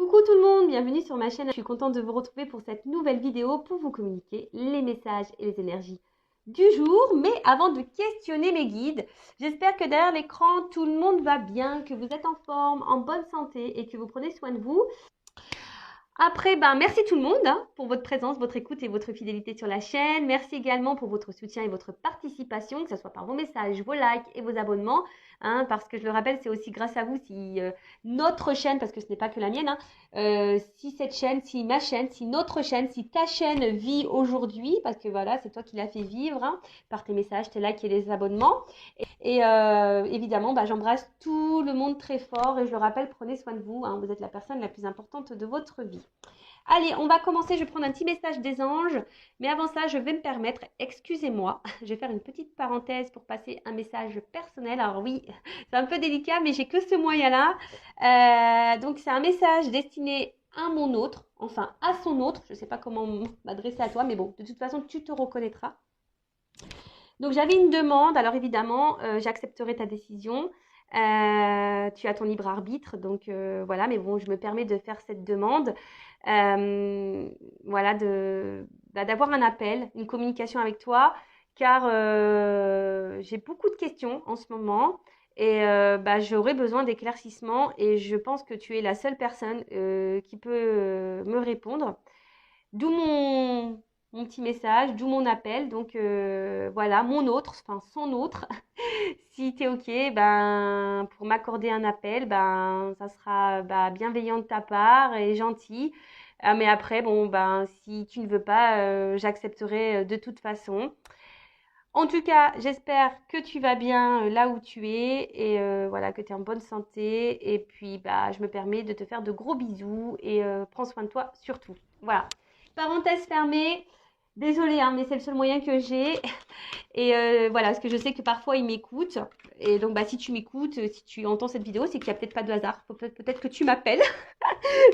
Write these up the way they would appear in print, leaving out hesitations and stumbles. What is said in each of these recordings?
Coucou tout le monde, bienvenue sur ma chaîne. Je suis contente de vous retrouver pour cette nouvelle vidéo pour vous communiquer les messages et les énergies du jour. Mais avant de questionner mes guides, j'espère que derrière l'écran, tout le monde va bien, que vous êtes en forme, en bonne santé et que vous prenez soin de vous. Après, merci tout le monde pour votre présence, votre écoute et votre fidélité sur la chaîne. Merci également pour votre soutien et votre participation, que ce soit par vos messages, vos likes et vos abonnements. Parce que je le rappelle, c'est aussi grâce à vous si notre chaîne, parce que ce n'est pas que la mienne, si cette chaîne, si ma chaîne, si notre chaîne, si ta chaîne vit aujourd'hui, parce que voilà, c'est toi qui l'as fait vivre par tes messages, tes likes et les abonnements. Et évidemment, j'embrasse tout le monde très fort et je le rappelle, prenez soin de vous. Vous êtes la personne la plus importante de votre vie. Allez, on va commencer. Je vais prendre un petit message des anges. Mais avant ça, je vais me permettre, excusez-moi, je vais faire une petite parenthèse pour passer un message personnel. Alors oui, c'est un peu délicat, mais j'ai que ce moyen-là. Donc, c'est un message destiné à mon autre, enfin à son autre. Je ne sais pas comment m'adresser à toi, mais bon, de toute façon, tu te reconnaîtras. Donc, j'avais une demande. Alors, évidemment, j'accepterai ta décision. Tu as ton libre arbitre. Donc, voilà. Mais bon, je me permets de faire cette demande. Voilà, d'avoir un appel, une communication avec toi. Car j'ai beaucoup de questions en ce moment. Et j'aurais besoin d'éclaircissements. Et je pense que tu es la seule personne qui peut me répondre. D'où mon petit message, d'où mon appel. Donc voilà, mon autre, enfin son autre. Si tu es OK, pour m'accorder un appel, ça sera bienveillant de ta part et gentil. Mais après, si tu ne veux pas, j'accepterai de toute façon. En tout cas, j'espère que tu vas bien là où tu es et voilà, que tu es en bonne santé. Et puis, je me permets de te faire de gros bisous et prends soin de toi surtout. Voilà. Parenthèse fermée. Désolée, mais c'est le seul moyen que j'ai. Et voilà, parce que je sais que parfois ils m'écoutent. Et donc, si tu m'écoutes, si tu entends cette vidéo, c'est qu'il n'y a peut-être pas de hasard. Peut-être que tu m'appelles.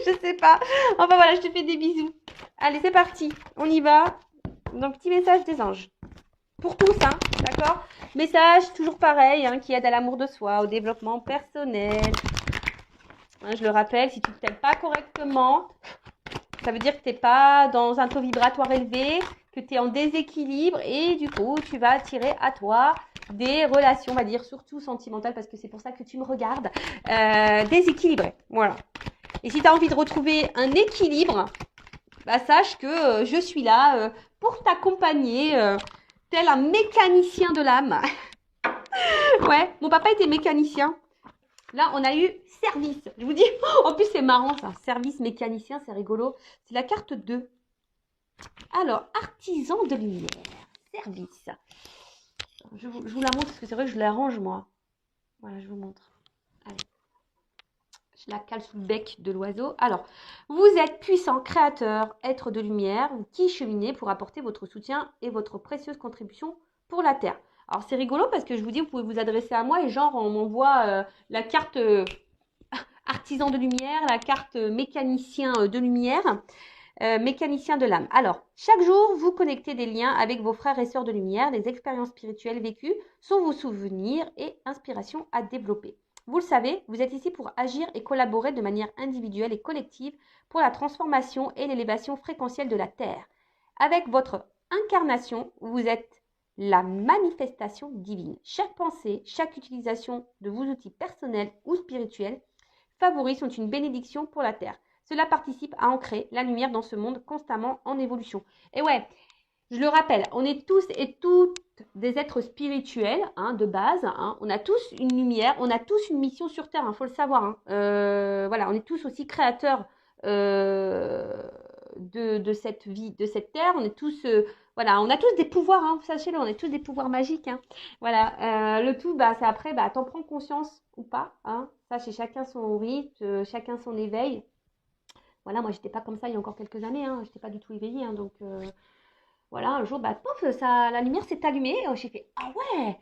Je sais pas. Enfin voilà, je te fais des bisous. Allez, c'est parti. On y va. Donc, petit message des anges. Pour tous, d'accord? Message toujours pareil, qui aide à l'amour de soi, au développement personnel. Je le rappelle, si tu ne t'aimes pas correctement, ça veut dire que tu n'es pas dans un taux vibratoire élevé, que tu es en déséquilibre et du coup, tu vas attirer à toi des relations, on va dire, surtout sentimentales, parce que c'est pour ça que tu me regardes, déséquilibrées. Voilà. Et si tu as envie de retrouver un équilibre, sache que je suis là pour t'accompagner, tel un mécanicien de l'âme. Ouais, mon papa était mécanicien. Là, on a eu service. Je vous dis, en plus, c'est marrant ça. Service mécanicien, c'est rigolo. C'est la carte 2. Alors, artisan de lumière. Service. Je vous la montre parce que c'est vrai que je la range, moi. Voilà, je vous montre. Allez. Je la cale sous le bec de l'oiseau. Alors, vous êtes puissant, créateur, être de lumière, qui cheminez pour apporter votre soutien et votre précieuse contribution pour la Terre. Alors, c'est rigolo parce que je vous dis, vous pouvez vous adresser à moi et genre, on m'envoie la carte artisan de lumière, la carte mécanicien de lumière, mécanicien de l'âme. Alors, chaque jour, vous connectez des liens avec vos frères et sœurs de lumière. Les expériences spirituelles vécues sont vos souvenirs et inspirations à développer. Vous le savez, vous êtes ici pour agir et collaborer de manière individuelle et collective pour la transformation et l'élévation fréquentielle de la Terre. Avec votre incarnation, vous êtes la manifestation divine. Chaque pensée, chaque utilisation de vos outils personnels ou spirituels favoris sont une bénédiction pour la Terre. Cela participe à ancrer la lumière dans ce monde constamment en évolution. Et ouais, je le rappelle, on est tous et toutes des êtres spirituels de base. On a tous une lumière, on a tous une mission sur Terre, faut le savoir. Voilà, on est tous aussi créateurs de cette vie, de cette Terre. On est tous, voilà, on a tous des pouvoirs, sachez-le, on est tous des pouvoirs magiques. Voilà, le tout, c'est après, t'en prends conscience ou pas. Ça, c'est chacun son rythme, chacun son éveil. Voilà, moi, j'étais pas comme ça il y a encore quelques années. J'étais pas du tout éveillée, donc... Voilà, un jour, pof, la lumière s'est allumée. J'ai fait, ah ouais.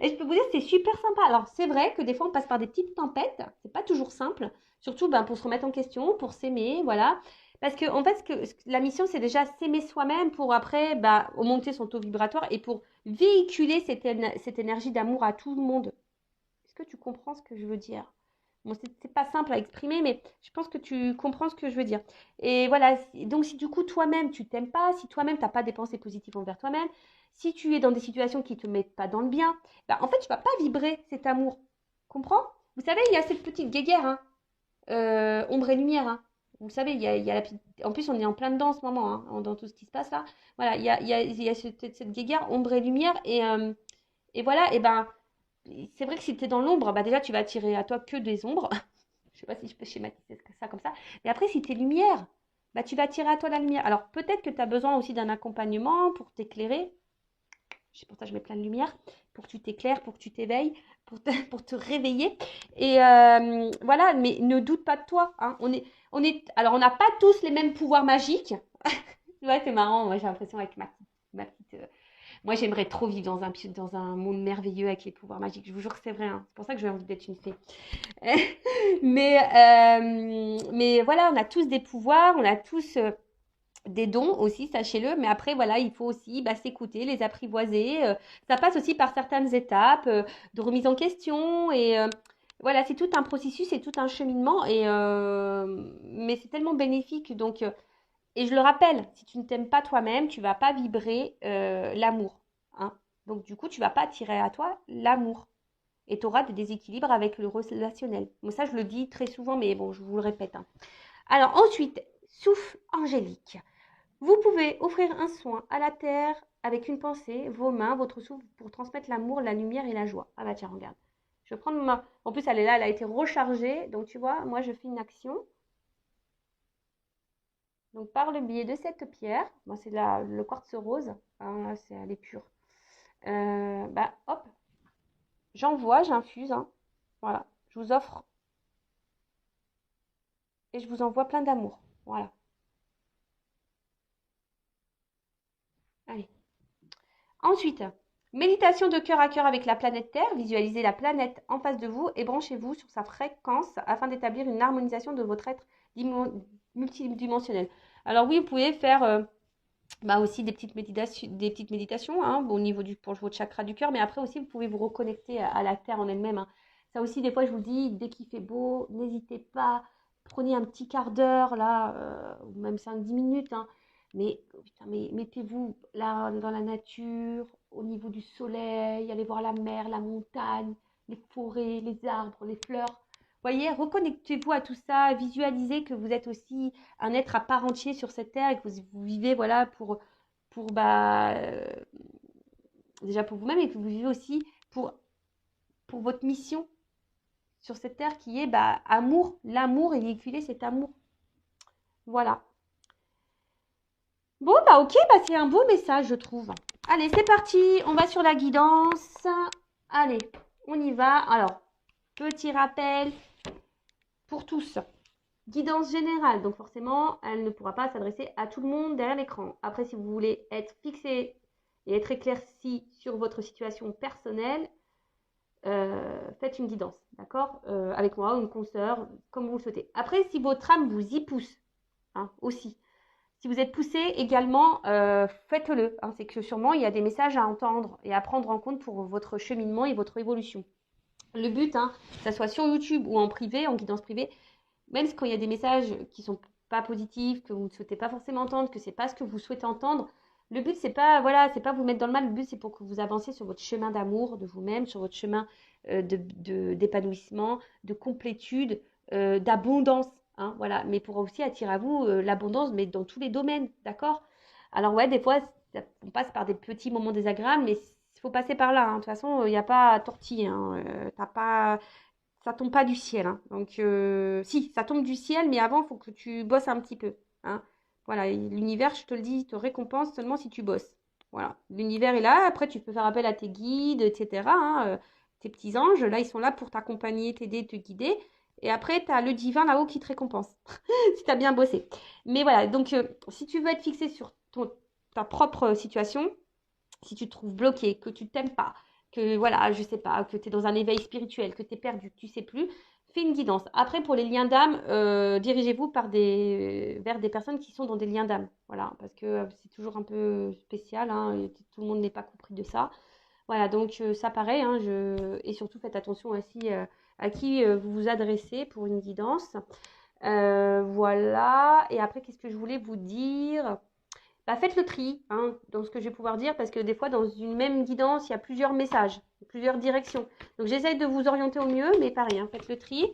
Et je peux vous dire, c'est super sympa. Alors, c'est vrai que des fois, on passe par des petites tempêtes. C'est pas toujours simple. Surtout pour se remettre en question, pour s'aimer, voilà. Parce que, en fait, la mission, c'est déjà s'aimer soi-même pour après, augmenter son taux vibratoire et pour véhiculer cette énergie d'amour à tout le monde. Est-ce que tu comprends ce que je veux dire? Bon, c'est pas simple à exprimer, mais je pense que tu comprends ce que je veux dire. Et voilà, donc si du coup toi-même tu t'aimes pas, si toi-même t'as pas des pensées positives envers toi-même, si tu es dans des situations qui te mettent pas dans le bien, bah, en fait tu vas pas vibrer cet amour. Comprends? Vous savez, il y a cette petite guéguerre, hein, ombre et lumière, hein. Vous savez, il y a la petite... En plus, on est en plein dedans en ce moment, hein, dans tout ce qui se passe là. Voilà, il y a cette guéguerre, ombre et lumière. Et voilà, et ben, c'est vrai que si tu es dans l'ombre, bah déjà, tu vas attirer à toi que des ombres. Je sais pas si je peux schématiser ça comme ça. Mais après, si tu es lumière, bah, tu vas attirer à toi la lumière. Alors, peut-être que tu as besoin aussi d'un accompagnement pour t'éclairer. C'est pour ça que je mets plein de lumière, pour que tu t'éclaires, pour que tu t'éveilles, pour te réveiller. Et voilà, mais ne doute pas de toi, hein. Alors, on n'a pas tous les mêmes pouvoirs magiques. Ouais, c'est marrant. Moi, j'ai l'impression avec ma petite moi, j'aimerais trop vivre dans un monde merveilleux avec les pouvoirs magiques. Je vous jure que c'est vrai, hein. C'est pour ça que j'ai envie d'être une fée. Mais voilà, on a tous des pouvoirs, on a tous des dons aussi, sachez-le. Mais après, voilà, il faut aussi bah, s'écouter, les apprivoiser. Ça passe aussi par certaines étapes de remise en question. Et voilà, c'est tout un processus, c'est tout un cheminement. Mais c'est tellement bénéfique. Donc, et je le rappelle, si tu ne t'aimes pas toi-même, tu ne vas pas vibrer l'amour, hein. Donc du coup, tu ne vas pas attirer à toi l'amour. Et tu auras des déséquilibres avec le relationnel. Bon, ça, je le dis très souvent, mais bon, je vous le répète, hein. Alors ensuite, souffle angélique. Vous pouvez offrir un soin à la terre avec une pensée, vos mains, votre souffle pour transmettre l'amour, la lumière et la joie. Ah bah tiens, regarde. Je vais prendre ma... En plus, elle est là, elle a été rechargée. Donc tu vois, moi, je fais une action. Donc, par le biais de cette pierre, bon, c'est le quartz rose, hein, elle est pure. Bah, hop, j'envoie, j'infuse, hein. Voilà, je vous offre et je vous envoie plein d'amour. Voilà, allez. Ensuite, méditation de cœur à cœur avec la planète Terre. Visualisez la planète en face de vous et branchez-vous sur sa fréquence afin d'établir une harmonisation de votre être multidimensionnel. Alors oui, vous pouvez faire bah aussi des petites méditations hein, au niveau pour votre chakra du cœur, mais après aussi vous pouvez vous reconnecter à la terre en elle-même, hein. Ça aussi, des fois, je vous dis, dès qu'il fait beau, n'hésitez pas, prenez un petit quart d'heure là, ou même 5-10 minutes, hein, mais, putain, mais mettez-vous là dans la nature, au niveau du soleil, allez voir la mer, la montagne, les forêts, les arbres, les fleurs. Voyez, reconnectez-vous à tout ça, visualisez que vous êtes aussi un être à part entier sur cette terre et que vous vivez voilà pour bah déjà pour vous-même et que vous vivez aussi pour votre mission sur cette terre qui est bah amour, l'amour et véhiculer cet amour. Voilà. Bon bah ok, bah c'est un beau message je trouve. Allez, c'est parti, on va sur la guidance. Allez, on y va. Alors, petit rappel pour tous. Guidance générale, donc forcément, elle ne pourra pas s'adresser à tout le monde derrière l'écran. Après, si vous voulez être fixé et être éclairci sur votre situation personnelle, faites une guidance, d'accord, avec moi ou une consoeur, comme vous le souhaitez. Après, si votre âme vous y pousse, hein, aussi, si vous êtes poussé également, faites-le, hein. C'est que sûrement, il y a des messages à entendre et à prendre en compte pour votre cheminement et votre évolution. Le but, hein, que ça soit sur YouTube ou en privé, en guidance privée, même quand il y a des messages qui sont pas positifs, que vous ne souhaitez pas forcément entendre, que c'est pas ce que vous souhaitez entendre, le but c'est pas voilà, c'est pas vous mettre dans le mal, le but c'est pour que vous avanciez sur votre chemin d'amour de vous-même, sur votre chemin d'épanouissement, de complétude, d'abondance, hein, voilà, mais pour aussi attirer à vous l'abondance, mais dans tous les domaines, d'accord? Alors ouais, des fois on passe par des petits moments désagréables, mais il faut passer par là, hein. De toute façon, il n'y a pas à tortiller, hein. T'as pas ça tombe pas du ciel, hein. Donc, si, ça tombe du ciel, mais avant, il faut que tu bosses un petit peu, hein. Voilà, l'univers, je te le dis, te récompense seulement si tu bosses. Voilà, l'univers est là. Après, tu peux faire appel à tes guides, etc., hein, tes petits anges. Là, ils sont là pour t'accompagner, t'aider, te guider. Et après, tu as le divin là-haut qui te récompense, si tu as bien bossé. Mais voilà, donc, si tu veux être fixé sur ta propre situation, si tu te trouves bloqué, que tu t'aimes pas, que voilà, je sais pas, que tu es dans un éveil spirituel, que tu es perdu, que tu sais plus, fais une guidance. Après, pour les liens d'âme, dirigez-vous vers des personnes qui sont dans des liens d'âme. Voilà, parce que c'est toujours un peu spécial, hein, et tout le monde n'est pas compris de ça. Voilà, donc ça pareil, hein, et surtout faites attention aussi à qui vous vous adressez pour une guidance. Voilà. Et après, qu'est-ce que je voulais vous dire? Bah, faites le tri hein, dans ce que je vais pouvoir dire parce que des fois, dans une même guidance, il y a plusieurs messages, plusieurs directions. Donc, j'essaye de vous orienter au mieux, mais pareil, hein, faites le tri.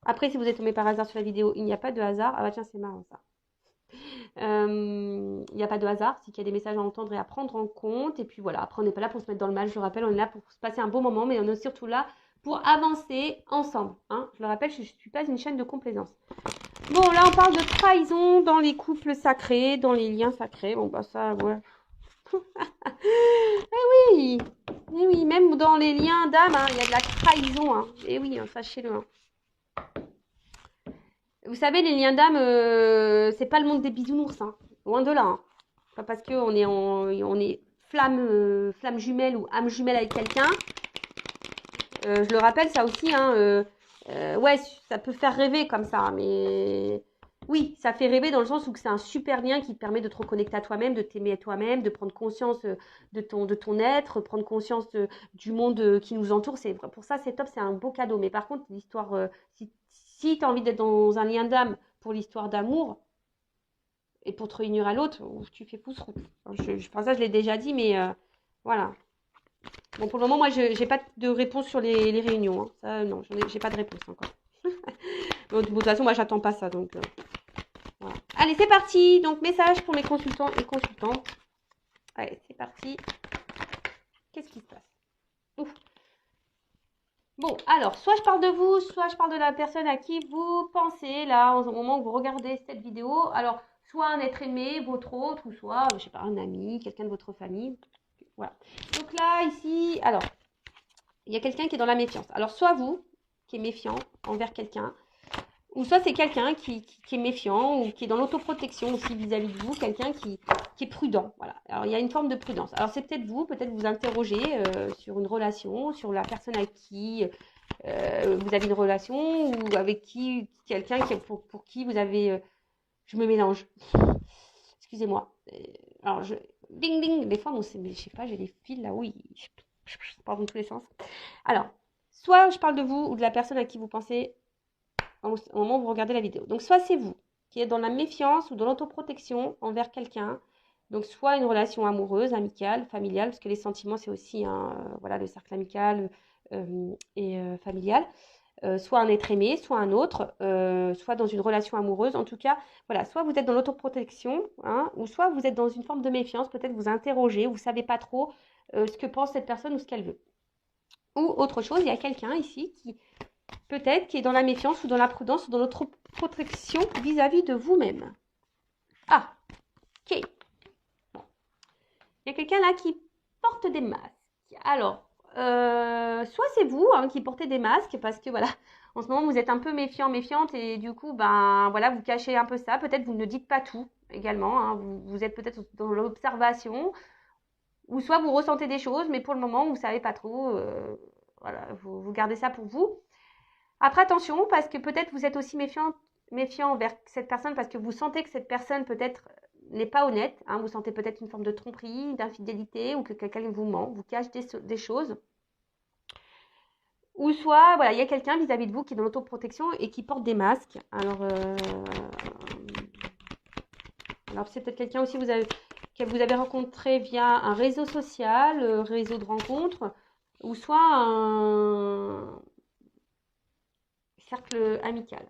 Après, si vous êtes tombé par hasard sur la vidéo, il n'y a pas de hasard. Ah bah tiens, c'est marrant ça. Il n'y a pas de hasard, c'est qu'il y a des messages à entendre et à prendre en compte. Et puis voilà, après, on n'est pas là pour se mettre dans le mal, je le rappelle, on est là pour se passer un bon moment, mais on est surtout là pour avancer ensemble. Hein. Je le rappelle, je ne suis pas une chaîne de complaisance. Bon, là, on parle de trahison dans les couples sacrés, dans les liens sacrés. Bon, bah ça, ouais. Oui, eh oui, même dans les liens d'âme, hein, il y a de la trahison. Hein. Et oui, hein, sachez-le. Hein. Vous savez, les liens d'âme, c'est pas le monde des bisounours. Hein. Loin de là. Hein. Pas parce qu'on est, on est flamme jumelle ou âme jumelle avec quelqu'un. Je le rappelle, ça aussi, hein, ouais, ça peut faire rêver comme ça, mais oui, ça fait rêver dans le sens où c'est un super lien qui te permet de te reconnecter à toi-même, de t'aimer à toi-même, de prendre conscience de ton être, prendre conscience du monde qui nous entoure. Pour ça, c'est top, c'est un beau cadeau. Mais par contre, l'histoire, si tu as envie d'être dans un lien d'âme pour l'histoire d'amour et pour te réunir à l'autre, tu fais pouce route. Enfin, ça, je l'ai déjà dit, mais voilà. Bon, pour le moment, moi, je n'ai pas de réponse sur les réunions. Hein. Ça, non, j'ai pas de réponse encore. Bon, de toute façon, moi, j'attends pas ça. Donc, voilà. Allez, c'est parti. Donc, message pour mes consultants et consultantes. Allez, c'est parti. Qu'est-ce qui se passe? Ouf. Bon, alors, soit je parle de vous, soit je parle de la personne à qui vous pensez, là, au moment où vous regardez cette vidéo. Alors, soit un être aimé, votre autre, ou soit, je sais pas, un ami, quelqu'un de votre famille. Voilà. Donc là, ici, alors, il y a quelqu'un qui est dans la méfiance. Alors, soit vous, qui est méfiant envers quelqu'un, ou soit c'est quelqu'un qui est méfiant ou qui est dans l'autoprotection aussi vis-à-vis de vous, quelqu'un qui est prudent. Voilà. Alors, il y a une forme de prudence. Alors, c'est peut-être vous interrogez sur une relation, sur la personne avec qui vous avez une relation ou avec qui, quelqu'un pour qui vous avez... je me mélange. Excusez-moi. Alors, ding, ding. Des fois, je sais pas, j'ai des fils là, oui. Je pars dans tous les sens. Alors, soit je parle de vous ou de la personne à qui vous pensez au moment où vous regardez la vidéo. Donc, soit c'est vous qui êtes dans la méfiance ou dans l'autoprotection envers quelqu'un. Donc, soit une relation amoureuse, amicale, familiale, parce que les sentiments, c'est aussi voilà, le cercle amical et familial. Soit un être aimé, soit un autre, soit dans une relation amoureuse. En tout cas, voilà, soit vous êtes dans l'autoprotection, hein, ou soit vous êtes dans une forme de méfiance, peut-être vous interrogez, vous ne savez pas trop ce que pense cette personne ou ce qu'elle veut. Ou autre chose, il y a quelqu'un ici qui peut-être qui est dans la méfiance ou dans la prudence ou dans l'autoprotection vis-à-vis de vous-même. Ah, ok. Bon. Il y a quelqu'un là qui porte des masques. Alors, soit c'est vous hein, qui portez des masques parce que voilà, en ce moment vous êtes un peu méfiant, méfiante et du coup, ben voilà, vous cachez un peu ça. Peut-être vous ne dites pas tout également. Hein, vous êtes peut-être dans l'observation ou soit vous ressentez des choses, mais pour le moment vous ne savez pas trop. Voilà, vous gardez ça pour vous. Après, attention, parce que peut-être vous êtes aussi méfiant envers cette personne parce que vous sentez que cette personne peut-être n'est pas honnête. Hein, vous sentez peut-être une forme de tromperie, d'infidélité ou que quelqu'un vous ment, vous cache des choses. Ou soit, voilà, il y a quelqu'un vis-à-vis de vous qui est dans l'autoprotection et qui porte des masques. Alors c'est peut-être quelqu'un aussi que vous avez rencontré via un réseau social, réseau de rencontres, ou soit un cercle amical.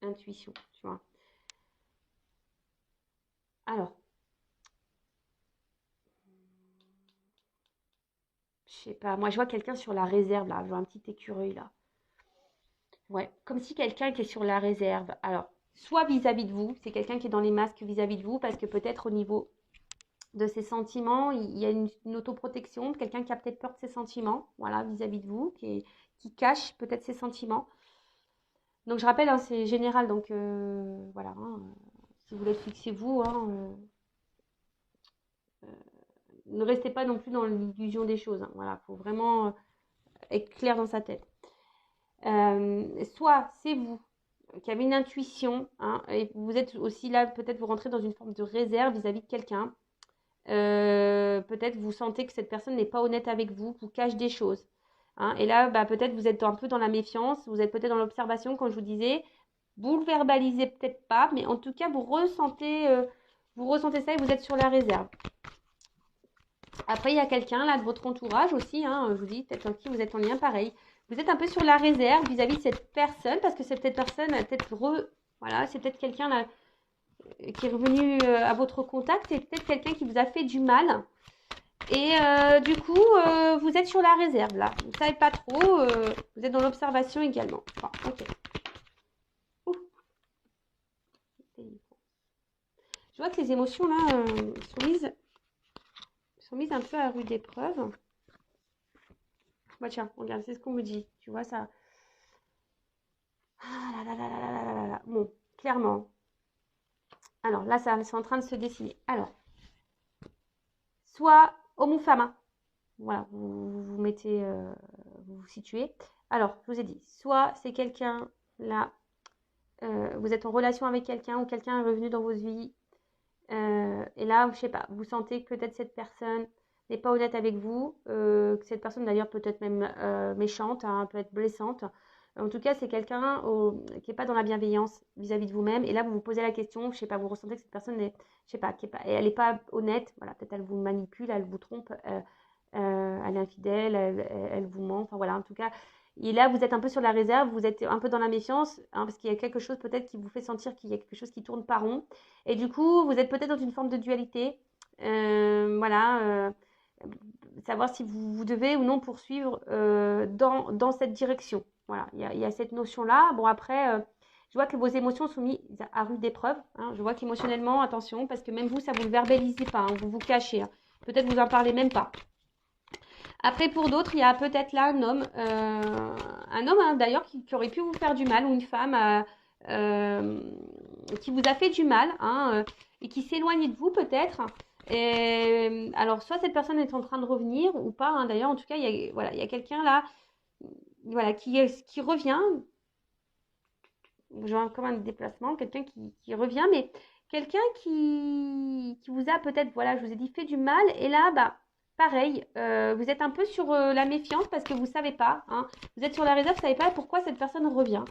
Intuition, tu vois. Alors, je sais pas, moi je vois quelqu'un sur la réserve là, je vois un petit écureuil là. Ouais, comme si quelqu'un qui est sur la réserve. Alors, soit vis-à-vis de vous, c'est quelqu'un qui est dans les masques vis-à-vis de vous, parce que peut-être au niveau de ses sentiments, il y a une autoprotection, quelqu'un qui a peut-être peur de ses sentiments, voilà, vis-à-vis de vous, qui cache peut-être ses sentiments. Donc je rappelle, hein, c'est général, donc voilà, hein, si vous voulez fixez-vous, hein, ne restez pas non plus dans l'illusion des choses, hein, voilà, il faut vraiment être clair dans sa tête. Soit c'est vous qui avait une intuition, hein, et vous êtes aussi là, peut-être vous rentrez dans une forme de réserve vis-à-vis de quelqu'un. Peut-être vous sentez que cette personne n'est pas honnête avec vous, vous cache des choses. Hein, et là, bah, peut-être vous êtes un peu dans la méfiance, vous êtes peut-être dans l'observation, comme je vous disais. Vous le verbalisez peut-être pas, mais en tout cas, vous ressentez ça et vous êtes sur la réserve. Après, il y a quelqu'un là de votre entourage aussi, hein, je vous dis, peut-être avec qui vous êtes en lien pareil. Vous êtes un peu sur la réserve vis-à-vis de cette personne, parce que cette personne a peut-être voilà, c'est peut-être quelqu'un là qui est revenu à votre contact, et peut-être quelqu'un qui vous a fait du mal. Et du coup, vous êtes sur la réserve là. Vous ne savez pas trop, vous êtes dans l'observation également. Bon, ok. Ouh. Je vois que les émotions là sont mises un peu à rude épreuve. Bah tiens, regarde, c'est ce qu'on me dit. Tu vois ça. Ah là là là là là là là là. Bon, clairement. Alors là, ça c'est en train de se dessiner. Alors, soit homme ou femme. Hein. Voilà, vous mettez, vous vous situez. Alors, je vous ai dit, soit c'est quelqu'un là, vous êtes en relation avec quelqu'un ou quelqu'un est revenu dans votre vie. Et là, je sais pas, vous sentez que peut-être cette personne n'est pas honnête avec vous, que cette personne d'ailleurs peut être même méchante, hein, peut être blessante. En tout cas, c'est quelqu'un qui n'est pas dans la bienveillance vis-à-vis de vous-même. Et là, vous vous posez la question, je sais pas, vous ressentez que cette personne est, je sais pas, elle n'est pas honnête. Voilà, peut-être elle vous manipule, elle vous trompe, elle est infidèle, elle vous ment. Enfin voilà, en tout cas. Et là, vous êtes un peu sur la réserve, vous êtes un peu dans la méfiance, hein, parce qu'il y a quelque chose peut-être qui vous fait sentir qu'il y a quelque chose qui tourne pas rond. Et du coup, vous êtes peut-être dans une forme de dualité. Voilà, savoir si vous devez ou non poursuivre dans cette direction. Voilà, il y a cette notion-là. Bon, après, je vois que vos émotions sont mises à rude épreuve. Hein. Je vois qu'émotionnellement, attention, parce que même vous, ça vous le verbalisez pas, hein, vous vous cachez. Hein. Peut-être vous en parlez même pas. Après, pour d'autres, il y a peut-être là un homme hein, d'ailleurs qui aurait pu vous faire du mal, ou une femme qui vous a fait du mal, hein, et qui s'éloigne de vous peut-être. Et alors, soit cette personne est en train de revenir ou pas. Hein, d'ailleurs, en tout cas, voilà, il y a quelqu'un là, voilà, qui revient. Genre comme un déplacement, quelqu'un qui revient, mais quelqu'un qui vous a peut-être, voilà, je vous ai dit, fait du mal. Et là, bah, pareil, vous êtes un peu sur la méfiance parce que vous ne savez pas. Hein, vous êtes sur la réserve, vous ne savez pas pourquoi cette personne revient.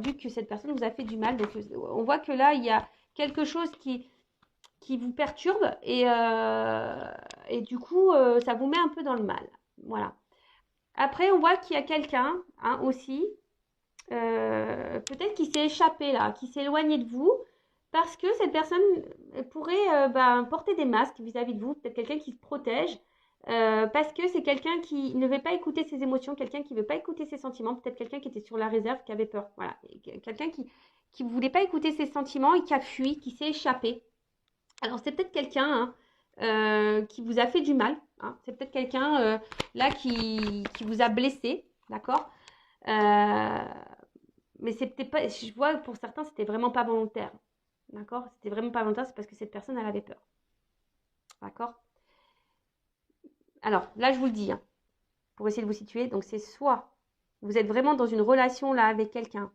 Vu que cette personne vous a fait du mal. Donc, on voit que là, il y a quelque chose qui vous perturbe et du coup, ça vous met un peu dans le mal. Voilà. Après, on voit qu'il y a quelqu'un hein, aussi peut-être qu'il s'est échappé là, qui s'est éloigné de vous, parce que cette personne pourrait porter des masques vis-à-vis de vous, peut-être quelqu'un qui se protège, parce que c'est quelqu'un qui ne veut pas écouter ses émotions, quelqu'un qui ne veut pas écouter ses sentiments, peut-être quelqu'un qui était sur la réserve, qui avait peur, voilà, quelqu'un qui ne voulait pas écouter ses sentiments et qui a fui, qui s'est échappé. Alors c'est peut-être quelqu'un hein, qui vous a fait du mal, hein. C'est peut-être quelqu'un là qui vous a blessé, d'accord mais c'est peut-être pas, je vois pour certains, c'était vraiment pas volontaire. D'accord. C'était vraiment pas volontaire, c'est parce que cette personne, elle avait peur. D'accord. Alors, là, je vous le dis, hein, pour essayer de vous situer. Donc, c'est soit vous êtes vraiment dans une relation là avec quelqu'un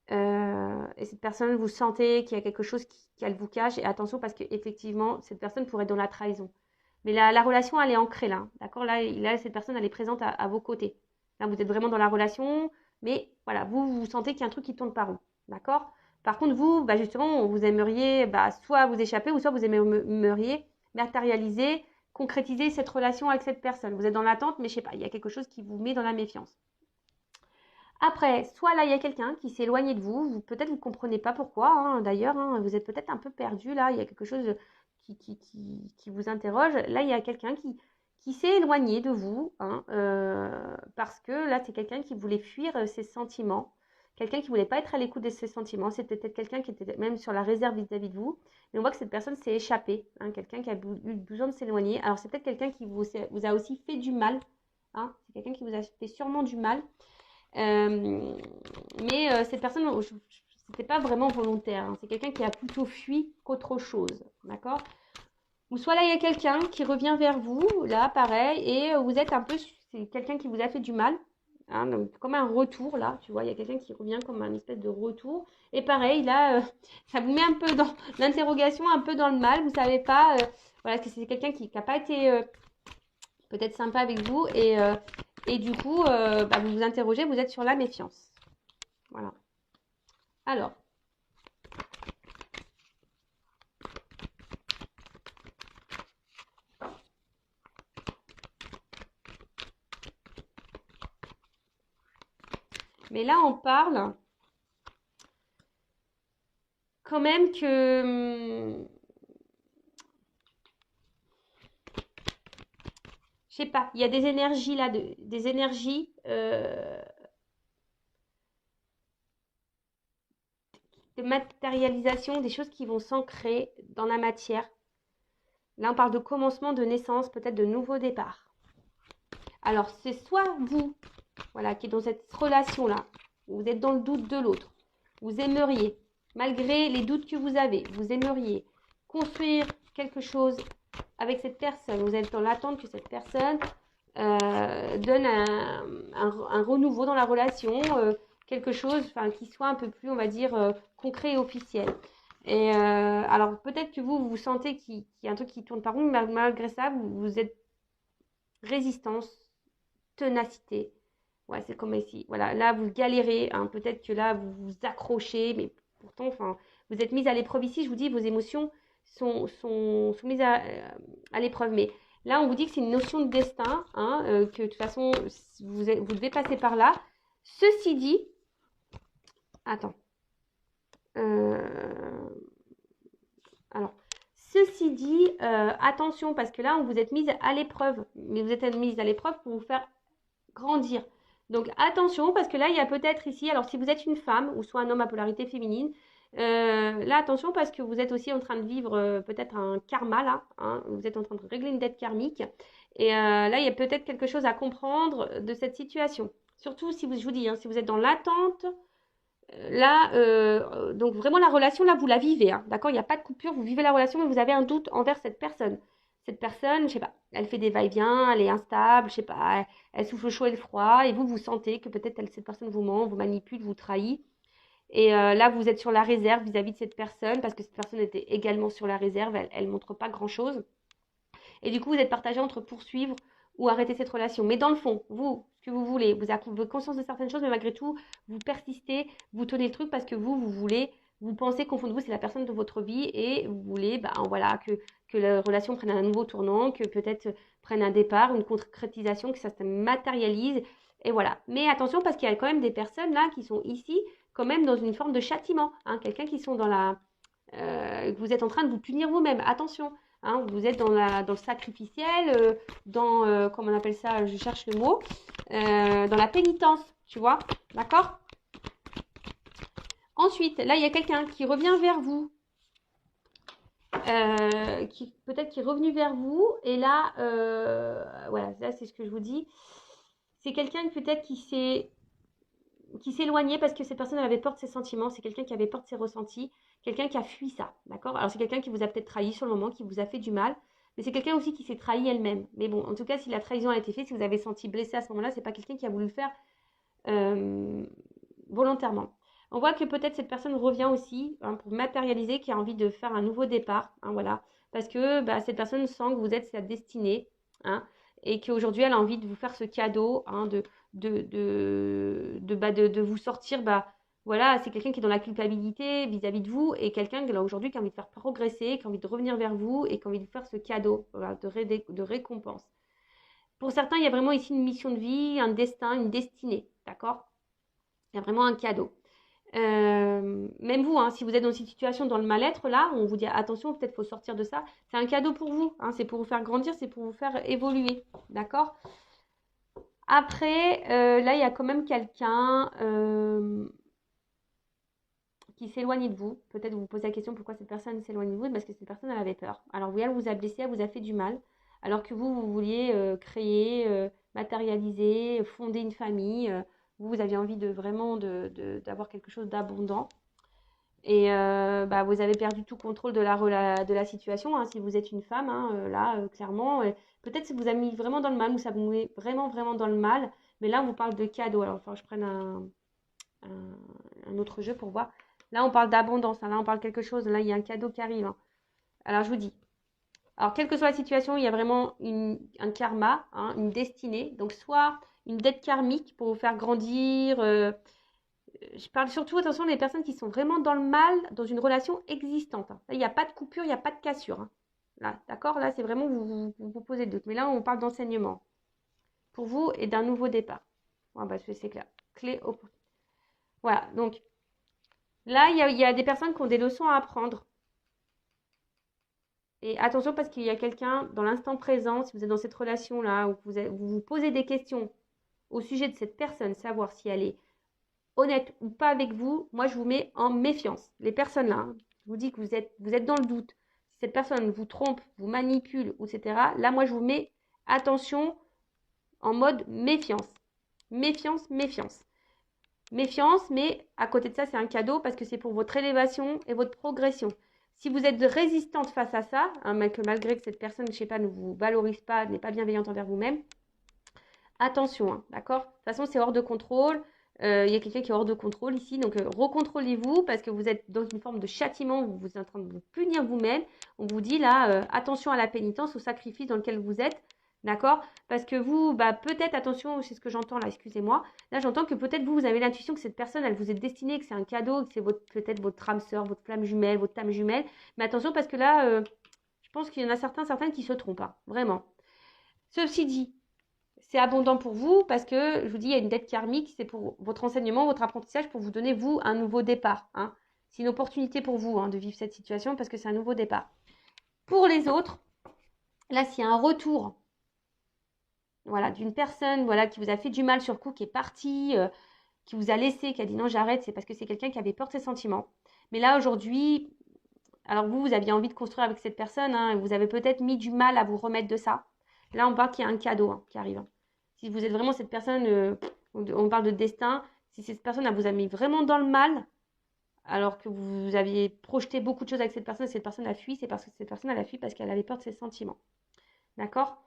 et cette personne, vous sentez qu'il y a quelque chose qu'elle vous cache. Et attention, parce qu'effectivement, cette personne pourrait être dans la trahison. Mais la relation, elle est ancrée là. D'accord là, cette personne, elle est présente à vos côtés. Là, vous êtes vraiment dans la relation. Mais voilà, vous sentez qu'il y a un truc qui tourne pas rond. D'accord. Par contre, vous, bah justement, vous aimeriez soit vous échapper ou soit vous aimeriez matérialiser, concrétiser cette relation avec cette personne. Vous êtes dans l'attente, mais je sais pas, il y a quelque chose qui vous met dans la méfiance. Après, soit là, il y a quelqu'un qui s'est éloigné de vous, peut-être vous ne comprenez pas pourquoi, hein, d'ailleurs, hein, vous êtes peut-être un peu perdu là, il y a quelque chose qui vous interroge. Là, il y a quelqu'un qui s'est éloigné de vous, hein, parce que là, c'est quelqu'un qui voulait fuir ses sentiments, quelqu'un qui ne voulait pas être à l'écoute de ses sentiments, c'était peut-être quelqu'un qui était même sur la réserve vis-à-vis de vous, mais on voit que cette personne s'est échappée, hein, quelqu'un qui a eu besoin de s'éloigner. Alors, c'est peut-être quelqu'un qui vous a aussi fait du mal, hein, c'est quelqu'un qui vous a fait sûrement du mal. Mais cette personne, c'était pas vraiment volontaire. Hein. C'est quelqu'un qui a plutôt fui qu'autre chose. D'accord. Ou soit là, il y a quelqu'un qui revient vers vous, là, pareil, et vous êtes un peu, c'est quelqu'un qui vous a fait du mal. Hein, donc, comme un retour, là, tu vois, il y a quelqu'un qui revient comme un espèce de retour. Et pareil, là, ça vous met un peu dans l'interrogation, un peu dans le mal. Vous savez pas, voilà, que c'est quelqu'un qui n'a pas été peut-être sympa avec vous. Et du coup, bah, vous vous interrogez, vous êtes sur la méfiance. Voilà. Alors, mais là, on parle quand même que, je sais pas, il y a des énergies là, des énergies de matérialisation, des choses qui vont s'ancrer dans la matière. Là, on parle de commencement, de naissance, peut-être de nouveau départ. Alors, c'est soit vous, voilà, qui est dans cette relation-là, où vous êtes dans le doute de l'autre, vous aimeriez, malgré les doutes que vous avez, vous aimeriez construire quelque chose avec cette personne, vous êtes dans l'attente que cette personne donne un renouveau dans la relation, quelque chose qui soit un peu plus, on va dire, concret et officiel. Et alors peut-être que vous sentez qu'il y a un truc qui tourne par rond, mais malgré ça, vous êtes résistance, ténacité. Ouais, c'est comme ici. Voilà, là, vous galérez. Hein, peut-être que là, vous vous accrochez, mais pourtant, vous êtes mise à l'épreuve ici. Je vous dis, vos émotions sont mises à l'épreuve. Mais là, on vous dit que c'est une notion de destin, hein, que de toute façon, vous devez passer par là. Ceci dit, attends. Alors, ceci dit, attention, parce que là, on vous êtes mise à l'épreuve. Mais vous êtes mise à l'épreuve pour vous faire grandir. Donc attention, parce que là, il y a peut-être ici, alors si vous êtes une femme ou soit un homme à polarité féminine, là, attention, parce que vous êtes aussi en train de vivre peut-être un karma, là, hein, vous êtes en train de régler une dette karmique. Et là, il y a peut-être quelque chose à comprendre de cette situation. Surtout si vous, je vous dis, hein, si vous êtes dans l'attente, là, donc vraiment la relation, là, vous la vivez, hein, d'accord? Il n'y a pas de coupure, vous vivez la relation, mais vous avez un doute envers cette personne. Cette personne, je sais pas, elle fait des va-et-vient, elle est instable, je sais pas, elle souffle le chaud et le froid, et vous sentez que peut-être cette personne vous ment, vous manipule, vous trahit. Et là, vous êtes sur la réserve vis-à-vis de cette personne, parce que cette personne était également sur la réserve, elle ne montre pas grand-chose. Et du coup, vous êtes partagé entre poursuivre ou arrêter cette relation. Mais dans le fond, vous, ce que vous voulez, vous avez conscience de certaines choses, mais malgré tout, vous persistez, vous tenez le truc parce que vous voulez, vous pensez qu'au fond de vous, c'est la personne de votre vie et vous voulez voilà, que la relation prenne un nouveau tournant, que peut-être prenne un départ, une concrétisation, que ça se matérialise. Et voilà. Mais attention parce qu'il y a quand même des personnes là qui sont ici quand même dans une forme de châtiment. Hein, quelqu'un qui sont dans la... vous êtes en train de vous punir vous-même. Attention. Hein, vous êtes dans le sacrificiel, comment on appelle ça, je cherche le mot, dans la pénitence, tu vois, d'accord? Ensuite, là, il y a quelqu'un qui revient vers vous, peut-être qui est revenu vers vous, et là, voilà, là, c'est ce que je vous dis. C'est quelqu'un peut-être qui s'éloignait parce que cette personne elle avait peur de ses sentiments, c'est quelqu'un qui avait peur de ses ressentis, quelqu'un qui a fui ça, d'accord? Alors c'est quelqu'un qui vous a peut-être trahi sur le moment, qui vous a fait du mal, mais c'est quelqu'un aussi qui s'est trahi elle-même. Mais bon, en tout cas, si la trahison a été faite, si vous avez senti blessé à ce moment-là, c'est pas quelqu'un qui a voulu le faire euh, volontairement. On voit que peut-être cette personne revient aussi hein, pour matérialiser, qui a envie de faire un nouveau départ, hein, voilà, parce que cette personne sent que vous êtes sa destinée, hein, et qu'aujourd'hui elle a envie de vous faire ce cadeau, hein, de vous sortir, voilà, c'est quelqu'un qui est dans la culpabilité vis-à-vis de vous et quelqu'un là aujourd'hui qui a envie de faire progresser, qui a envie de revenir vers vous et qui a envie de vous faire ce cadeau voilà, de récompense. Pour certains, il y a vraiment ici une mission de vie, un destin, une destinée, d'accord? Il y a vraiment un cadeau. Même vous, hein, si vous êtes dans une situation dans le mal-être, là, on vous dit attention, peut-être faut sortir de ça. C'est un cadeau pour vous, hein, c'est pour vous faire grandir, c'est pour vous faire évoluer, d'accord? Après, là, il y a quand même quelqu'un qui s'éloigne de vous. Peut-être vous vous posez la question pourquoi cette personne s'éloigne de vous, parce que cette personne, elle avait peur. Alors oui, elle vous a blessé, elle vous a fait du mal, alors que vous vouliez créer, matérialiser, fonder une famille. Vous aviez envie de vraiment d'avoir quelque chose d'abondant. Et vous avez perdu tout contrôle de la situation, hein, si vous êtes une femme, hein, là, clairement. Peut-être que ça vous a mis vraiment dans le mal, ou ça vous met vraiment, vraiment dans le mal, Mais là, on vous parle de cadeau. Alors, il va falloir que je prenne un autre jeu pour voir. Là, on parle d'abondance. Là, on parle de quelque chose. Là, il y a un cadeau qui arrive. Alors, je vous dis. Alors, quelle que soit la situation, il y a vraiment un karma, une destinée. Donc, soit une dette karmique pour vous faire grandir. Je parle surtout, attention, des personnes qui sont vraiment dans le mal, dans une relation existante. Là, il n'y a pas de coupure, il n'y a pas de cassure. Là, d'accord? Là, c'est vraiment vous posez le doute. Mais là, on parle d'enseignement pour vous et d'un nouveau départ. Bon, bah, c'est clair. Clé au... Voilà, donc là, il y a des personnes qui ont des leçons à apprendre. Et attention parce qu'il y a quelqu'un dans l'instant présent, si vous êtes dans cette relation-là, où vous vous posez des questions au sujet de cette personne, savoir si elle est honnête ou pas avec vous, moi je vous mets en méfiance. Les personnes là, je vous dis que vous êtes dans le doute. Si cette personne vous trompe, vous manipule, etc. Là, moi je vous mets attention en mode méfiance. Méfiance, méfiance. Méfiance, mais à côté de ça, c'est un cadeau parce que c'est pour votre élévation et votre progression. Si vous êtes résistante face à ça, que malgré que cette personne, je ne sais pas, ne vous valorise pas, n'est pas bienveillante envers vous-même, attention, d'accord? De toute façon, c'est hors de contrôle. Il y a quelqu'un qui est hors de contrôle ici, donc recontrôlez-vous parce que vous êtes dans une forme de châtiment, vous êtes en train de vous punir vous-même. On vous dit là, attention à la pénitence, au sacrifice dans lequel vous êtes, d'accord? Parce que vous, bah, peut-être, attention, c'est ce que j'entends là, excusez-moi. Là, j'entends que peut-être vous avez l'intuition que cette personne, elle vous est destinée, que c'est un cadeau, que c'est peut-être votre âme sœur, votre flamme jumelle, votre âme jumelle. Mais attention parce que là, je pense qu'il y en a certaines qui se trompent, vraiment. Ceci dit, c'est abondant pour vous parce que, je vous dis, il y a une dette karmique, c'est pour votre enseignement, votre apprentissage, pour vous donner, vous, un nouveau départ. C'est une opportunité pour vous de vivre cette situation parce que c'est un nouveau départ. Pour les autres, là, s'il y a un retour d'une personne qui vous a fait du mal sur le coup, qui est partie, qui vous a laissé, qui a dit non, j'arrête, c'est parce que c'est quelqu'un qui avait peur de ses sentiments. Mais là, aujourd'hui, alors vous aviez envie de construire avec cette personne, vous avez peut-être mis du mal à vous remettre de ça. Là, on parle qu'il y a un cadeau qui arrive. Si vous êtes vraiment cette personne, on parle de destin, si cette personne elle vous a mis vraiment dans le mal, alors que vous aviez projeté beaucoup de choses avec cette personne a fui, c'est parce que cette personne elle a fui parce qu'elle avait peur de ses sentiments. D'accord?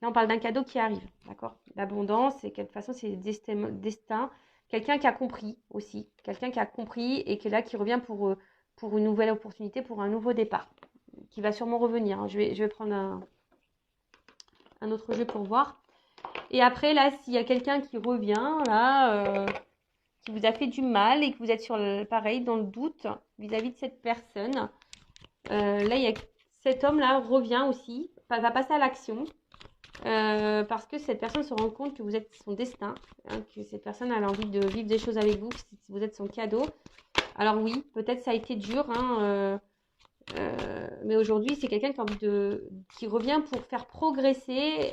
Là, on parle d'un cadeau qui arrive. D'accord? L'abondance, et de toute façon, c'est destin. Quelqu'un qui a compris aussi. Quelqu'un qui a compris et qui est là, qui revient pour une nouvelle opportunité, pour un nouveau départ. Qui va sûrement revenir. Je vais prendre un autre jeu pour voir. Et après, là, s'il y a quelqu'un qui revient, là, qui vous a fait du mal et que vous êtes pareil, dans le doute vis-à-vis de cette personne, là, il y a cet homme-là revient aussi, va passer à l'action, parce que cette personne se rend compte que vous êtes son destin, que cette personne a envie de vivre des choses avec vous, que vous êtes son cadeau. Alors oui, peut-être ça a été dur, mais aujourd'hui, c'est quelqu'un qui revient pour faire progresser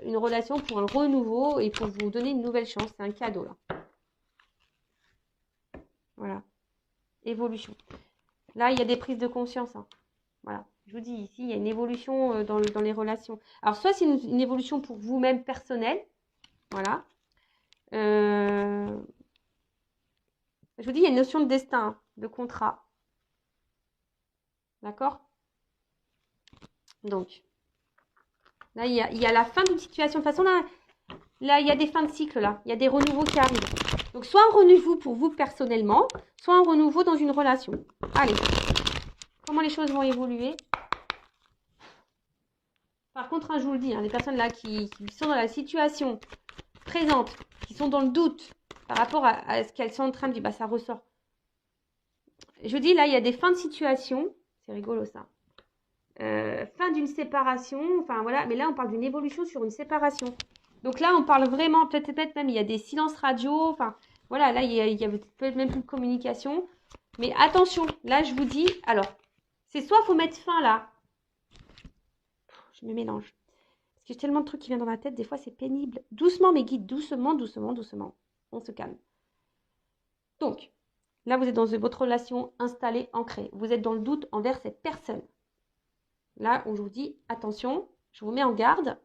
une relation, pour un renouveau et pour vous donner une nouvelle chance. C'est un cadeau, là. Voilà. Évolution. Là, il y a des prises de conscience. Voilà. Je vous dis, ici, il y a une évolution dans les relations. Alors, soit c'est une évolution pour vous-même personnelle. Voilà. Je vous dis, il y a une notion de destin, de contrat. D'accord? Donc, là, il y a la fin d'une situation. De toute façon, là, il y a des fins de cycle, là. Il y a des renouveaux qui arrivent. Donc, soit un renouveau pour vous personnellement, soit un renouveau dans une relation. Allez. Comment les choses vont évoluer? Par contre, je vous le dis, les personnes là qui sont dans la situation présente, qui sont dans le doute par rapport à ce qu'elles sont en train de vivre, bah, ça ressort. Je vous dis, là, il y a des fins de situation. C'est rigolo, ça. Fin d'une séparation. Enfin, voilà. Mais là, on parle d'une évolution sur une séparation. Donc là, on parle vraiment, peut-être même, il y a des silences radio. Enfin, voilà, là, il y a peut-être même plus de communication. Mais attention, là, je vous dis, alors, c'est soit il faut mettre fin là. Je me mélange. Parce que j'ai tellement de trucs qui viennent dans ma tête, des fois, c'est pénible. Doucement, mes guides, doucement, doucement, doucement. On se calme. Donc, là, vous êtes dans votre relation installée, ancrée. Vous êtes dans le doute envers cette personne. Là, où je vous dis, attention, je vous mets en garde.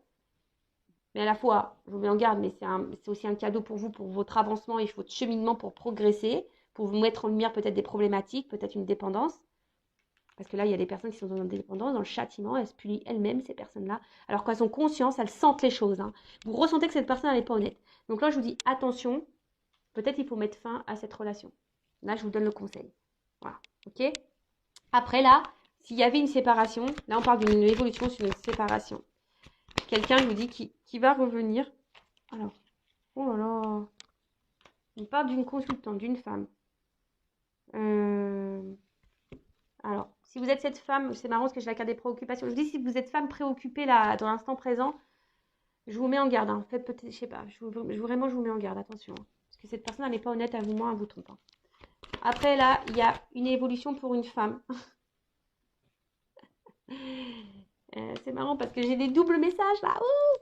Mais à la fois, je vous mets en garde, mais c'est aussi un cadeau pour vous, pour votre avancement et votre cheminement pour progresser, pour vous mettre en lumière peut-être des problématiques, peut-être une dépendance. Parce que là, il y a des personnes qui sont dans l'indépendance, dans le châtiment, elles se punissent elles-mêmes, ces personnes-là. Alors qu'elles ont conscience, elles sentent les choses. Hein. Vous ressentez que cette personne, elle n'est pas honnête. Donc là, je vous dis, attention, peut-être il faut mettre fin à cette relation. Là, je vous donne le conseil. Voilà, ok. Après, là, s'il y avait une séparation, là, on parle d'une évolution sur une séparation. Quelqu'un, je vous dis, qui va revenir. Alors, oh là là. On parle d'une consultante, d'une femme. Alors, si vous êtes cette femme, c'est marrant parce que j'ai la carte des préoccupations. Je dis, si vous êtes femme préoccupée là, dans l'instant présent, je vous mets en garde. Hein. Faites peut-être, je sais pas, vraiment, je vous mets en garde, attention. Hein. Parce que cette personne, elle n'est pas honnête à vous, moi, elle vous trompe. Hein. Après, là, il y a une évolution pour une femme. C'est marrant parce que j'ai des doubles messages là. Ouh,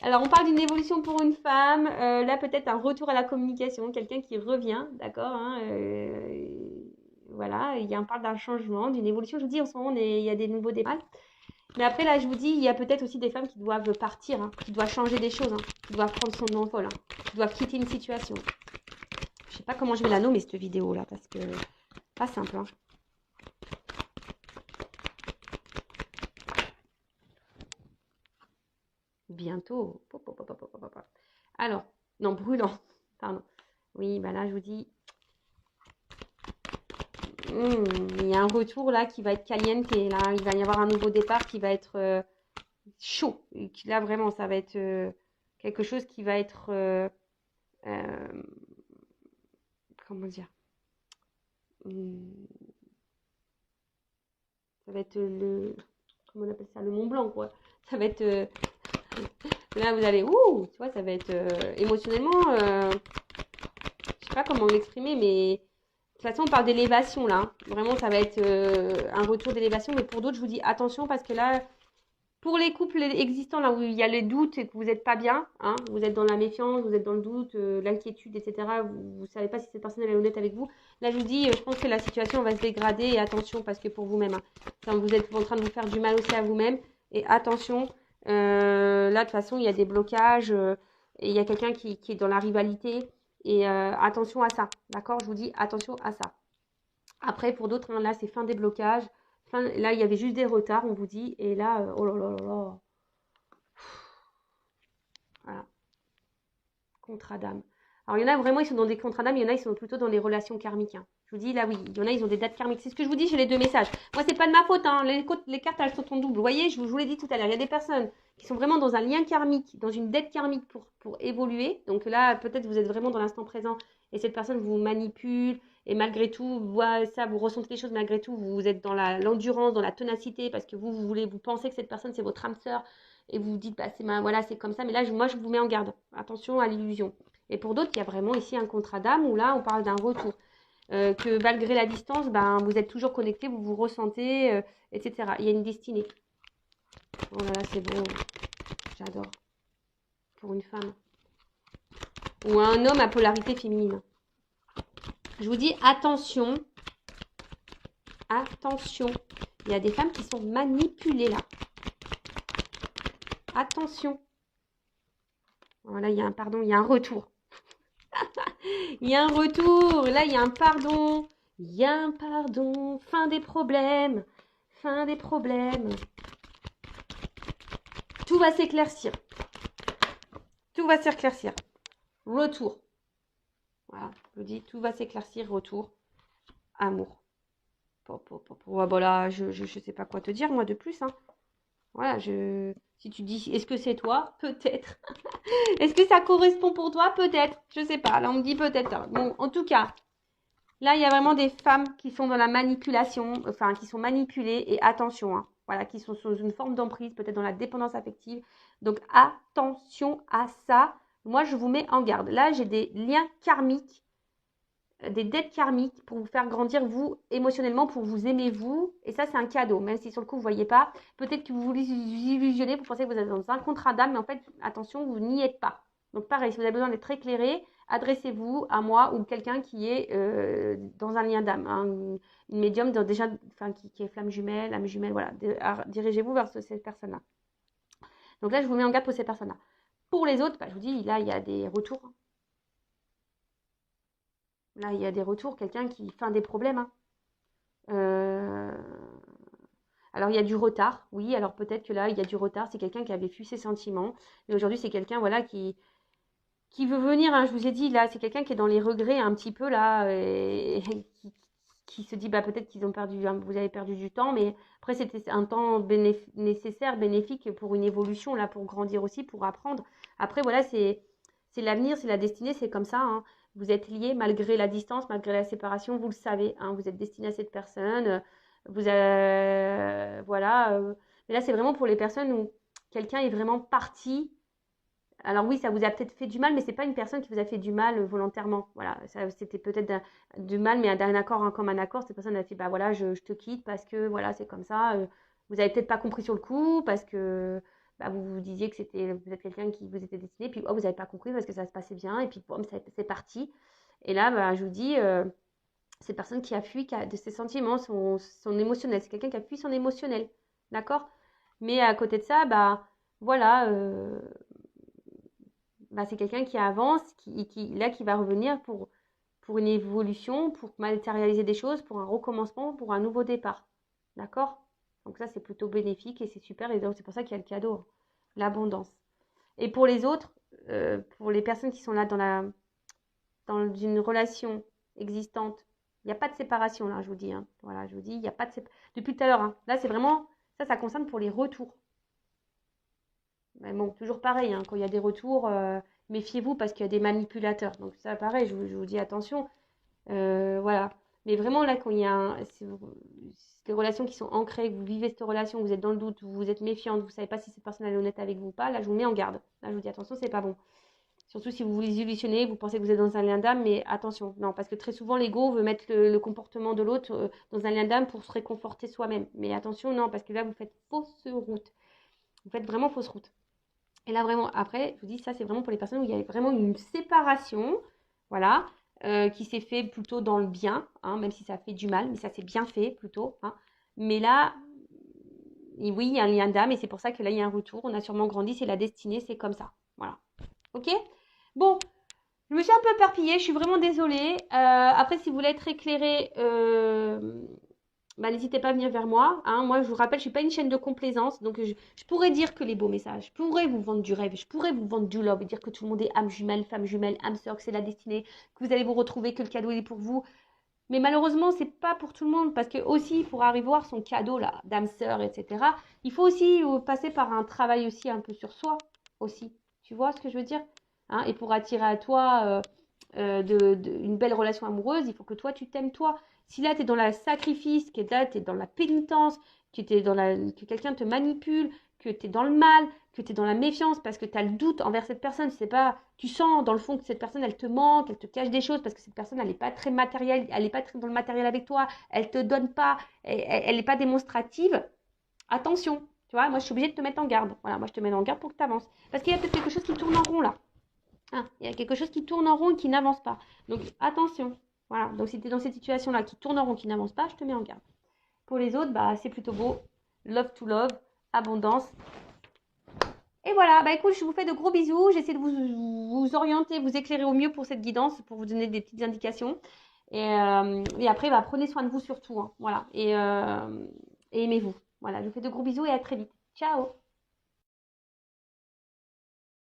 alors, on parle d'une évolution pour une femme. Là, peut-être un retour à la communication, quelqu'un qui revient, d'accord hein, voilà, on parle d'un changement, d'une évolution. Je vous dis, en ce moment, il y a des nouveaux départs. Mais après, là, je vous dis, il y a peut-être aussi des femmes qui doivent partir, hein, qui doivent changer des choses, hein, qui doivent prendre son envol, hein, qui doivent quitter une situation. Je sais pas comment je vais la nommer, cette vidéo-là, parce que pas simple. Hein. Bientôt. Alors, non, brûlant. Pardon. Oui, bah là, je vous dis, il y a un retour là qui va être caliente et là, il va y avoir un nouveau départ qui va être chaud. Et là, vraiment, ça va être quelque chose qui va être, comment dire, ça va être comment on appelle ça, le Mont Blanc, quoi. Ça va être, là, vous allez, ouh, tu vois, ça va être émotionnellement, je sais pas comment l'exprimer, mais de toute façon, on parle d'élévation là. Hein. Vraiment, ça va être un retour d'élévation. Mais pour d'autres, je vous dis attention parce que là, pour les couples existants, là où il y a les doutes et que vous n'êtes pas bien, hein, vous êtes dans la méfiance, vous êtes dans le doute, l'inquiétude, etc. Vous ne savez pas si cette personne est honnête avec vous. Là, je vous dis, je pense que la situation va se dégrader et attention parce que pour vous-même, hein, vous êtes en train de vous faire du mal aussi à vous-même. Et attention, là, de toute façon, il y a des blocages et il y a quelqu'un qui est dans la rivalité. Et attention à ça, d'accord? Je vous dis attention à ça. Après, pour d'autres, hein, là, c'est fin des blocages. Là, il y avait juste des retards, on vous dit. Et là, oh là là là là. Voilà. Contrat d'âme. Alors, il y en a vraiment, ils sont dans des contrats d'âme. Il y en a, ils sont plutôt dans les relations karmiques. Hein. Je vous dis, là, oui. Il y en a, ils ont des dates karmiques. C'est ce que je vous dis, j'ai les deux messages. Moi, c'est pas de ma faute. Hein. Les cartes, elles sont en double. Vous voyez, je vous l'ai dit tout à l'heure. Il y a des personnes qui sont vraiment dans un lien karmique, dans une dette karmique pour évoluer. Donc là, peut-être vous êtes vraiment dans l'instant présent et cette personne vous manipule. Et malgré tout, vous ressentez les choses, malgré tout, vous êtes dans l'endurance, dans la ténacité, parce que vous pensez que cette personne, c'est votre âme sœur, et vous vous dites, bah, voilà, c'est comme ça, mais là, moi, je vous mets en garde. Attention à l'illusion. Et pour d'autres, il y a vraiment ici un contrat d'âme, où là, on parle d'un retour. Que malgré la distance, ben, vous êtes toujours connecté, vous vous ressentez, etc. Il y a une destinée. Oh là là, c'est beau. J'adore. Pour une femme. Ou un homme à polarité féminine. Je vous dis attention, attention. Il y a des femmes qui sont manipulées là. Attention. Voilà, il y a un retour. Il y a un retour. Là, il y a un pardon. Il y a un pardon. Fin des problèmes. Fin des problèmes. Tout va s'éclaircir. Tout va s'éclaircir. Retour. Voilà, je vous dis, tout va s'éclaircir, retour, amour. Voilà, je sais pas quoi te dire, moi, de plus. Hein. Voilà, si tu dis, est-ce que c'est toi? Peut-être. Est-ce que ça correspond pour toi? Peut-être. Je sais pas. Là, on me dit peut-être. Bon, en tout cas, là, il y a vraiment des femmes qui sont dans la manipulation, enfin, qui sont manipulées. Et attention, hein, voilà, qui sont sous une forme d'emprise, peut-être dans la dépendance affective. Donc, attention à ça. Moi, je vous mets en garde. Là, j'ai des liens karmiques, des dettes karmiques pour vous faire grandir, vous, émotionnellement, pour vous aimer, vous. Et ça, c'est un cadeau, même si sur le coup, vous ne voyez pas. Peut-être que vous vous illusionnez, vous pensez que vous êtes dans un contrat d'âme, mais en fait, attention, vous n'y êtes pas. Donc, pareil, si vous avez besoin d'être éclairé, adressez-vous à moi ou quelqu'un qui est dans un lien d'âme. Hein, une médium déjà, qui est flamme jumelle, âme jumelle, voilà. Dirigez-vous vers cette personne-là. Donc là, je vous mets en garde pour ces personnes-là. Pour les autres, je vous dis, là, il y a des retours. Là, il y a des retours, quelqu'un qui fait des problèmes. Hein. Alors, il y a du retard, oui. Alors, peut-être que là, il y a du retard. C'est quelqu'un qui avait fui ses sentiments. Mais aujourd'hui, c'est quelqu'un, voilà, qui veut venir, hein. Je vous ai dit, là, c'est quelqu'un qui est dans les regrets un petit peu, là, et qui se dit, bah, peut-être qu'ils ont perdu, vous avez perdu du temps. Mais après, c'était un temps nécessaire, bénéfique pour une évolution, là, pour grandir aussi, pour apprendre. Après, voilà, c'est l'avenir, c'est la destinée, c'est comme ça, hein. Vous êtes liés malgré la distance, malgré la séparation, vous le savez, hein, vous êtes destiné à cette personne. Voilà. Mais là, c'est vraiment pour les personnes où quelqu'un est vraiment parti. Alors oui, ça vous a peut-être fait du mal, mais c'est pas une personne qui vous a fait du mal volontairement. Voilà, c'était peut-être du mal, mais d'un accord, hein, comme un accord. Cette personne a fait, bah voilà, je te quitte parce que voilà, c'est comme ça. Vous avez peut-être pas compris sur le coup parce que bah, vous vous disiez que c'était peut-être quelqu'un qui vous était destiné, puis oh, vous n'avez pas compris parce que ça se passait bien, et puis boum, c'est parti. Et là, bah, je vous dis, c'est personne qui a fui de ses sentiments, son émotionnel. C'est quelqu'un qui a fui son émotionnel. D'accord? Mais à côté de ça, bah voilà, bah, c'est quelqu'un qui avance, qui va revenir pour une évolution, pour matérialiser des choses, pour un recommencement, pour un nouveau départ. D'accord? Donc ça, c'est plutôt bénéfique et c'est super. Et donc, c'est pour ça qu'il y a le cadeau, hein, l'abondance. Et pour les autres, pour les personnes qui sont là dans une relation existante, il n'y a pas de séparation là, je vous dis, hein. Voilà, je vous dis, il n'y a pas de séparation. Depuis tout à l'heure, hein. Là, c'est vraiment, ça concerne pour les retours. Mais bon, toujours pareil, hein, quand il y a des retours, méfiez-vous parce qu'il y a des manipulateurs. Donc ça, pareil, je vous dis attention. Voilà. Mais vraiment, là, quand il y a des relations qui sont ancrées, que vous vivez cette relation, vous êtes dans le doute, vous êtes méfiante, vous ne savez pas si cette personne est honnête avec vous ou pas, là, je vous mets en garde. Là, je vous dis attention, c'est pas bon. Surtout si vous vous illusionnez, vous pensez que vous êtes dans un lien d'âme, mais attention, non, parce que très souvent, l'ego veut mettre le comportement de l'autre dans un lien d'âme pour se réconforter soi-même. Mais attention, non, parce que là, vous faites fausse route. Vous faites vraiment fausse route. Et là, vraiment, après, je vous dis, ça, c'est vraiment pour les personnes où il y a vraiment une séparation, voilà, qui s'est fait plutôt dans le bien, hein, même si ça fait du mal, mais ça s'est bien fait plutôt, hein. Mais là, oui, il y a un lien d'âme et c'est pour ça que là, il y a un retour. On a sûrement grandi, c'est la destinée, c'est comme ça. Voilà. Ok? Bon, je me suis un peu éparpillée, je suis vraiment désolée. Après, si vous voulez être éclairé, bah, n'hésitez pas à venir vers moi, hein. Moi, je vous rappelle, je ne suis pas une chaîne de complaisance. Donc, je pourrais dire que les beaux messages, je pourrais vous vendre du rêve, je pourrais vous vendre du love, dire que tout le monde est âme jumelle, femme jumelle, âme sœur, que c'est la destinée, que vous allez vous retrouver, que le cadeau est pour vous. Mais malheureusement, c'est pas pour tout le monde parce que aussi, pour arriver à voir son cadeau là, d'âme sœur, etc., il faut aussi passer par un travail aussi un peu sur soi aussi. Tu vois ce que je veux dire? Hein, et pour attirer à toi une belle relation amoureuse, il faut que toi, tu t'aimes toi. Si là, tu es dans le sacrifice, que là, tu es dans la pénitence, que quelqu'un te manipule, que tu es dans le mal, que tu es dans la méfiance parce que tu as le doute envers cette personne, c'est pas, tu sens dans le fond que cette personne, elle te manque, elle te cache des choses parce que cette personne, elle n'est pas très matérielle, elle n'est pas très dans le matériel avec toi, elle te donne pas, elle n'est pas démonstrative. Attention, tu vois, moi, je suis obligée de te mettre en garde. Voilà, moi, je te mets en garde pour que tu avances. Parce qu'il y a peut-être quelque chose qui tourne en rond là. Hein, il y a quelque chose qui tourne en rond et qui n'avance pas. Donc, attention. Voilà, donc si tu es dans cette situation-là qui tourne en rond, qui n'avance pas, je te mets en garde. Pour les autres, bah, c'est plutôt beau. Love to love, abondance. Et voilà, bah écoute, je vous fais de gros bisous. J'essaie de vous orienter, vous éclairer au mieux pour cette guidance, pour vous donner des petites indications. Et après, bah, prenez soin de vous surtout, hein, voilà. Et aimez-vous. Voilà, je vous fais de gros bisous et à très vite. Ciao!